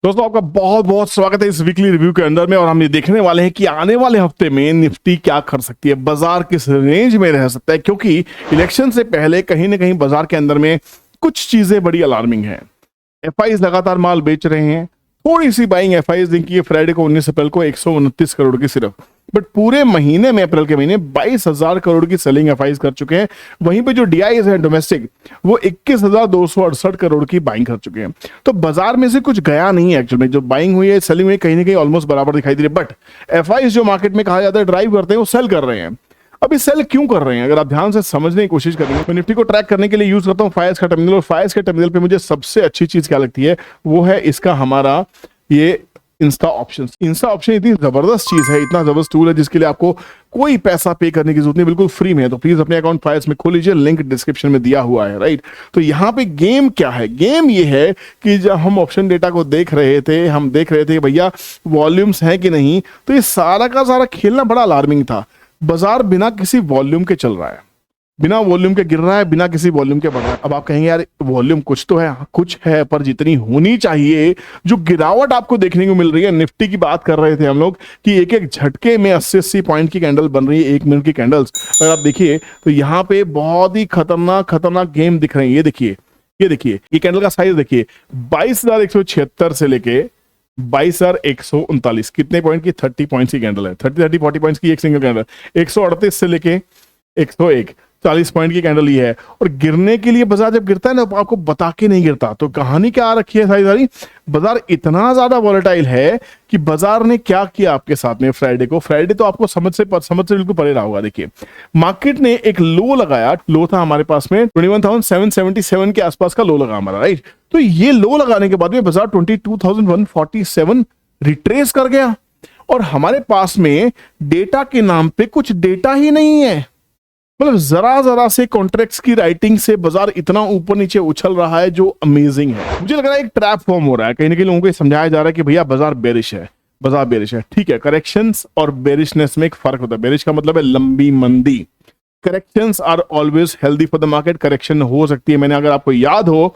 दोस्तों आपका बहुत बहुत स्वागत है इस वीकली रिव्यू के अंदर में। और हम ये देखने वाले हैं कि आने वाले हफ्ते में निफ्टी क्या कर सकती है, बाजार किस रेंज में रह सकता है, क्योंकि इलेक्शन से पहले कहीं ना कहीं बाजार के अंदर में कुछ चीजें बड़ी अलार्मिंग हैं। एफआईज लगातार माल बेच रहे हैं, थोड़ी सी बाइंग एफआईज देखी है फ्राइडे को 19 अप्रैल को 129 करोड़ की सिर्फ, बट पूरे महीने में अप्रैल के महीने 22,000 करोड़ की सेलिंग एफआईज कर चुके हैं। वहीं पे जो डीआईज है डोमेस्टिक वो 21,268 करोड़ की बाइंग कर चुके हैं। तो बाजार में से कुछ गया नहीं है एक्चुअल में, जो बाइंग हुई है सेलिंग हुई है कहीं ना कहीं ऑलमोस्ट बराबर दिखाई दे रही है। बट एफआईज जो मार्केट में कहा जाता है ड्राइव करते हैं वो सेल कर रहे हैं। अभी सेल क्यों कर रहे हैं अगर आप ध्यान से समझने की कोशिश करेंगे तो निफ्टी को ट्रैक करने के लिए यूज करता हूं फायर्स का टर्मिनल। और फायर्स के टर्मिनल पे मुझे सबसे अच्छी चीज क्या लगती है वो है इसका हमारा ये इंस्टा ऑप्शंस। इंस्टा ऑप्शन इतनी जबरदस्त चीज है, इतना जबरदस्त टूल है जिसके लिए आपको कोई पैसा पे करने की जरूरत नहीं, बिल्कुल फ्री में है। तो प्लीज अपने अकाउंट फायर्स में खोल लीजिए, लिंक डिस्क्रिप्शन में दिया हुआ है, राइट। तो यहाँ पे गेम क्या है, गेम ये है कि जब हम ऑप्शन डेटा को देख रहे थे, हम देख रहे थे भैया वॉल्यूम्स है कि नहीं, तो ये सारा का सारा खेलना बड़ा अलार्मिंग था। बाजार बिना किसी वॉल्यूम के चल रहा है, बिना वॉल्यूम के गिर रहा है, बिना किसी वॉल्यूम के बढ़ रहा है। अब आप कहेंगे यार वॉल्यूम कुछ तो है, कुछ है, पर जितनी होनी चाहिए जो गिरावट आपको देखने को मिल रही है। निफ्टी की बात कर रहे थे हम लोग कि एक एक झटके में 80-80 पॉइंट की कैंडल बन रही है, 1 मिनट की कैंडल्स। अगर आप देखिए तो यहाँ पे बहुत ही खतरनाक खतरनाक गेम दिख रहे हैं। ये देखिए, ये देखिए, ये कैंडल का साइज देखिए, 22,176 से लेके 22,139, कितने पॉइंट की, 30 पॉइंट्स की कैंडल है, 40 पॉइंट्स की एक सिंगल कैंडल। 138 से लेके 101, 40 पॉइंट की कैंडल ये है। और गिरने के लिए बाजार जब गिरता है ना आपको बता के नहीं गिरता। तो कहानी क्या आ रखी है सारी सारी, बाजार इतना ज्यादा वॉलेटाइल है कि बाजार ने क्या किया आपके साथ में फ्राइडे को। फ्राइडे तो आपको समझ से बिल्कुल परे रहा होगा। देखिए मार्केट ने एक लो लगाया, लो था हमारे पास में 21,777 के आसपास का लो लगा हमारा, राइट। तो ये लो लगाने के बाद में बाजार 22,147 रिट्रेस कर गया। और हमारे पास में डेटा के नाम पे कुछ डेटा ही नहीं है, मतलब जरा जरा से कॉन्ट्रैक्ट्स की राइटिंग से बाजार इतना ऊपर नीचे उछल रहा है जो अमेजिंग है। मुझे लग रहा है एक ट्रैप फॉर्म हो रहा है, कहीं ना कहीं लोगों को समझाया जा रहा है कि भैया बाजार बेरिश है, बाजार बेरिश है। ठीक है, करेक्शंस और बेरिशनेस में एक फर्क होता है। बेरिश का मतलब है लंबी मंदी, corrections are always healthy for the market. Correction हो सकती है, मैंने अगर आपको याद हो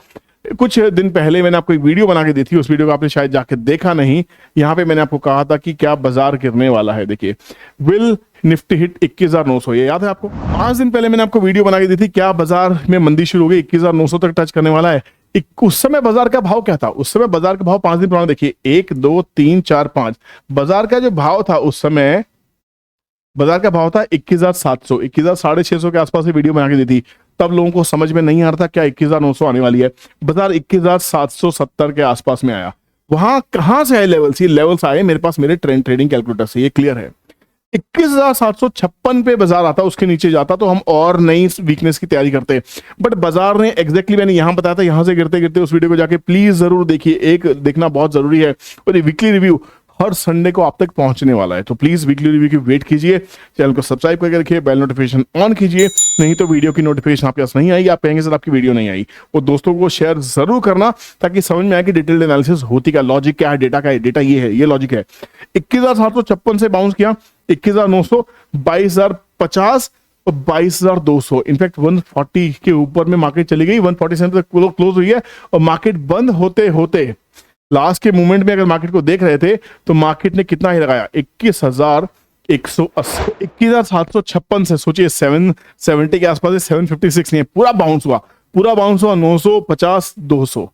कुछ दिन पहले मैंने आपको एक वीडियो बना के दी थी, उस वीडियो को आपने शायद जाके देखा नहीं। यहां पे मैंने आपको कहा था कि क्या बाजार गिरने वाला है। देखिए विल निफ्टी हिट 21,900, ये याद है आपको? 5 दिन पहले मैंने आपको वीडियो बना के दी थी, क्या बाजार में मंदी शुरू हो गई, 21,900 तक टच करने वाला है। उस समय बाजार का भाव क्या था? उस समय बाजार का भाव 5 दिन पुराना देखिए, 1 2 3 4 5, बाजार का जो भाव था उस समय, बाजार का भाव था 21,700, 21,650 के आसपास से वीडियो बना के दी थी। तब लोगों को समझ में नहीं आ रहा था क्या 21,900 आने वाली है। बाजार 21,770 के आसपास में आया। वहां कहां से आए लेवल्स? ये लेवल्स आए मेरे पास मेरे ट्रेंड ट्रेडिंग कैलकुलेटर से, ये क्लियर है। 21,756 पे बाजार आता, उसके नीचे जाता तो हम और नई वीकनेस की तैयारी करते। बट बाजार ने एग्जैक्टली मैंने यहां बताया था, यहां से गिरते गिरते उस वीडियो को जाके प्लीज जरूर देखिए, एक देखना बहुत जरूरी है। और ये वीकली रिव्यू हर संडे को आप तक पहुंचने वाला है, तो प्लीज वीकली रिव्यू की वेट कीजिए, चैनल को सब्सक्राइब करके रखिए, बेल नोटिफिकेशन ऑन कीजिए, नहीं तो वीडियो की नोटिफिकेशन आपके पास नहीं आएगी। आप कहेंगे सर आपकी वीडियो नहीं आई, वो दोस्तों को शेयर जरूर करना ताकि समझ में आए कि डिटेल्ड एनालिसिस होती क्या, लॉजिक क्या है, डेटा का है, डेटा ये है, ये लॉजिक है। 21,756 से बाउंस किया 21,900, 22,050 और 22,200, इनफैक्ट 140 के ऊपर में मार्केट चली गई, 147 तक क्लोज हुई है। और मार्केट बंद होते होते लास्ट के मोमेंट में अगर मार्केट को देख रहे थे तो मार्केट ने कितना ही लगाया, 21,180, 21,756 से सोचिए 770 के आसपास, 756 नहीं, पूरा बाउंस हुआ, पूरा बाउंस हुआ 950 200,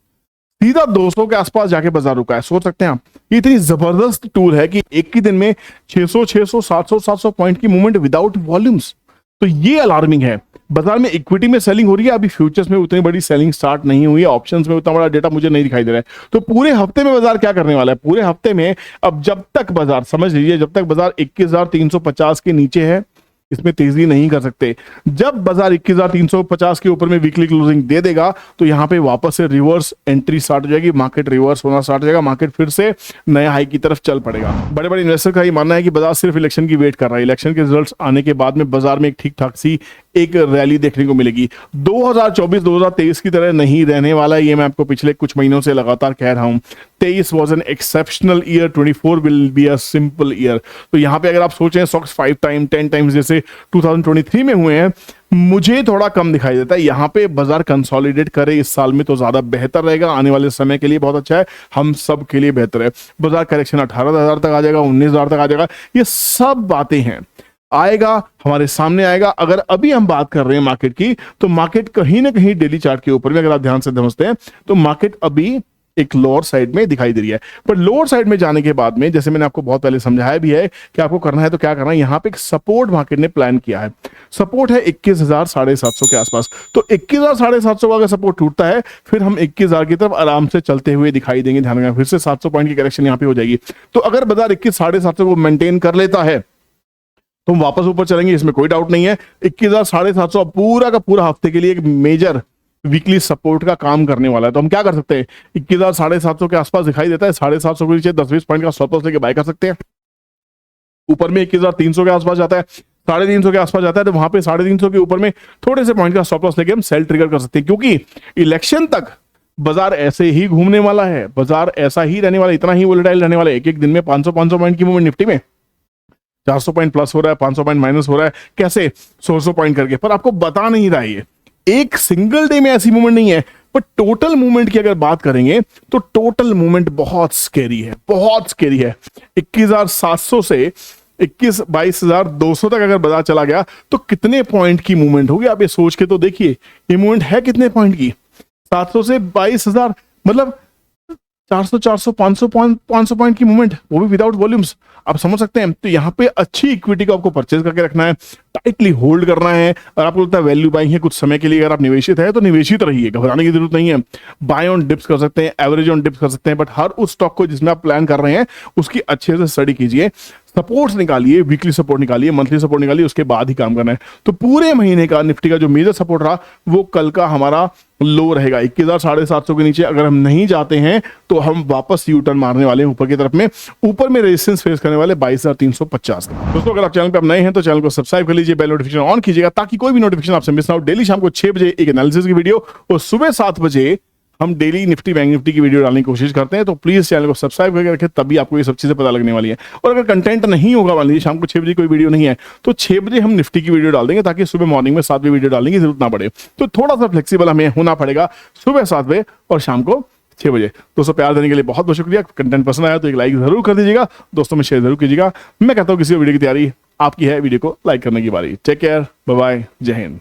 सीधा 200 के आसपास जाके बाजार रुका है। सोच सकते हैं आप, ये इतनी जबरदस्त टूल है कि एक ही दिन में 600 700 पॉइंट की मूवमेंट विदाउट वॉल्यूम्स। तो ये अलार्मिंग है। बाजार में इक्विटी में सेलिंग हो रही है, अभी फ्यूचर्स में उतनी बड़ी सेलिंग स्टार्ट नहीं हुई है, ऑप्शंस में उतना बड़ा डेटा मुझे नहीं दिखाई दे रहा है। तो पूरे हफ्ते में बाजार क्या करने वाला है? पूरे हफ्ते में अब जब तक बाजार, समझ लीजिए, जब तक बाजार 21,350 के नीचे है इसमें तेजी नहीं कर सकते। जब बाजार 21,350 के ऊपर में वीकली क्लोजिंग दे देगा तो यहां पे वापस से रिवर्स एंट्री स्टार्ट हो जाएगी, मार्केट रिवर्स होना स्टार्ट हो जाएगा, मार्केट फिर से नया हाई की तरफ चल पड़ेगा। बड़े बड़े इन्वेस्टर का ये मानना है कि बाजार सिर्फ इलेक्शन की वेट कर रहा है, इलेक्शन के रिजल्ट्स आने के बाद में बाजार में एक ठीक ठाक सी एक रैली देखने को मिलेगी। 2024-2023 की तरह नहीं रहने वाला, ये मैं आपको पिछले कुछ महीनों से लगातार कह रहा हूं। 23 was an exceptional year, 24 will be a simple year. तो यहां पे अगर आप सोचें स्टॉक्स 5 टाइम 10 टाइम्स जैसे 2023 में हुए हैं, मुझे थोड़ा कम दिखाई देता है। यहां पे बाजार कंसोलिडेट करे इस साल में तो ज्यादा बेहतर रहेगा, आने वाले समय के लिए बहुत अच्छा है, हम सब के लिए बेहतर है। बाजार करेक्शन 18,000 तक आ जाएगा, 19,000 तक आ जाएगा, ये सब बातें हैं, आएगा, हमारे सामने आएगा। अगर अभी हम बात कर रहे हैं मार्केट की, तो मार्केट कहीं ना कहीं डेली चार्ट के ऊपर में अगर आप ध्यान से समझते हैं तो मार्केट अभी एक लोअर साइड में दिखाई दे रही है। पर लोअर साइड में जाने के बाद में, जैसे मैंने आपको बहुत पहले समझाया भी है कि आपको करना है तो क्या करना है, यहां पे एक सपोर्ट मार्केट ने प्लान किया है। सपोर्ट है 21,750 के आसपास। तो 21,750 का अगर सपोर्ट टूटता है, फिर हम 21,000 की तरफ आराम से चलते हुए दिखाई देंगे। ध्यान रखना, फिर से 700 पॉइंट की करेक्शन यहां पे हो जाएगी। तो अगर बाजार 21,750 को मेंटेन कर लेता है तो हम वापस ऊपर चलेंगे, इसमें कोई डाउट नहीं है। 21,750 पूरा का पूरा हफ्ते के लिए एक मेजर वीकली सपोर्ट का काम करने वाला है। तो हम क्या कर सकते हैं, 21,750 के आसपास दिखाई देता है, 750 के नीचे 10-20 पॉइंट का स्टॉप लॉस लेके बाय कर सकते हैं। ऊपर में 21,300 के आसपास जाता है, 350 के आसपास जाता है, तो वहां पे 350 के ऊपर में थोड़े से पॉइंट का स्टॉप लॉस लेके हम सेल ट्रिगर कर सकते हैं। क्योंकि इलेक्शन तक बाजार ऐसे ही घूमने वाला है, बाजार ऐसा ही रहने वाला है, इतना ही वोलेटाइल रहने वाला है। एक एक दिन में 500 पॉइंट की मूवमेंट निफ्टी में, 400 पॉइंट प्लस हो रहा है, 500 पॉइंट माइनस हो रहा है, कैसे 100 पॉइंट करके। पर आपको बता नहीं रहा है, एक सिंगल डे में ऐसी मूवमेंट नहीं है। पर टोटल मूवमेंट की अगर बात करेंगे तो टोटल मूवमेंट बहुत स्केरी है, बहुत स्केरी है। 21,700 से 22,200 तक अगर बाजार चला गया तो कितने पॉइंट की मूवमेंट होगी, आप ये सोच के तो देखिए। ये मूवमेंट है कितने पॉइंट की, 700 से 22,000, मतलब 400 500 पॉइंट की मूवमेंट, वो भी विदाउट वॉल्यूम्स। आप समझ सकते हैं। तो यहाँ पे अच्छी इक्विटी को आपको परचेज करके रखना है, टाइटली होल्ड करना है। और आपको लगता है वैल्यू बाइंग है कुछ समय के लिए, अगर आप निवेशित है तो निवेशित रहिए, घबराने की जरूरत नहीं है। बाय ऑन डिप्स कर सकते हैं, एवरेज ऑन डिप्स कर सकते हैं, बट हर उस स्टॉक को जिसमें आप प्लान कर रहे हैं उसकी अच्छे से स्टडी कीजिए, सपोर्ट्स निकालिए, वीकली सपोर्ट निकालिए, मंथली सपोर्ट निकालिए, उसके बाद ही काम करना है। तो पूरे महीने का निफ्टी का जो मेजर सपोर्ट रहा वो कल का हमारा लो रहेगा 21,750 के नीचे। अगर हम नहीं जाते हैं तो हम वापस यू टर्न मारने वाले हैं ऊपर की तरफ में, ऊपर में रेजिस्टेंस फेस करने वाले 22,350। दोस्तों अगर आप चैनल पे अब नए हैं तो चैनल को सब्सक्राइब कर लीजिए, बेल नोटिफिकेशन ऑन कीजिएगा ताकि कोई भी नोटिफिकेशन आपसे मिस ना हो। डेली शाम को 6 बजे एक एनालिसिस की वीडियो और सुबह 7 बजे हम डेली निफ्टी बैंक निफ्टी की वीडियो डालने की कोशिश करते हैं। तो प्लीज चैनल को सब्सक्राइब करके रखें, तभी आपको ये सब चीजें पता लगने वाली है। और अगर कंटेंट नहीं होगा, मान लीजिए शाम को 6 बजे कोई वीडियो नहीं है, तो 6 बजे हम निफ्टी की वीडियो डाल देंगे ताकि सुबह मॉर्निंग में 7 बजे वीडियो डालने की जरूरत ना पड़े। तो थोड़ा सा फ्लेक्सिबल हमें होना पड़ेगा, सुबह 7 बजे और शाम को 6 बजे। दोस्तों प्यार देने के लिए बहुत बहुत शुक्रिया। कंटेंट पसंद आया तो एक लाइक जरूर कर दीजिएगा, दोस्तों में शेयर जरूर कीजिएगा। मैं कहता हूँ किसी वीडियो की तैयारी आपकी है, वीडियो को लाइक करने की बारी। टेक केयर, बाय बाय, जय हिंद।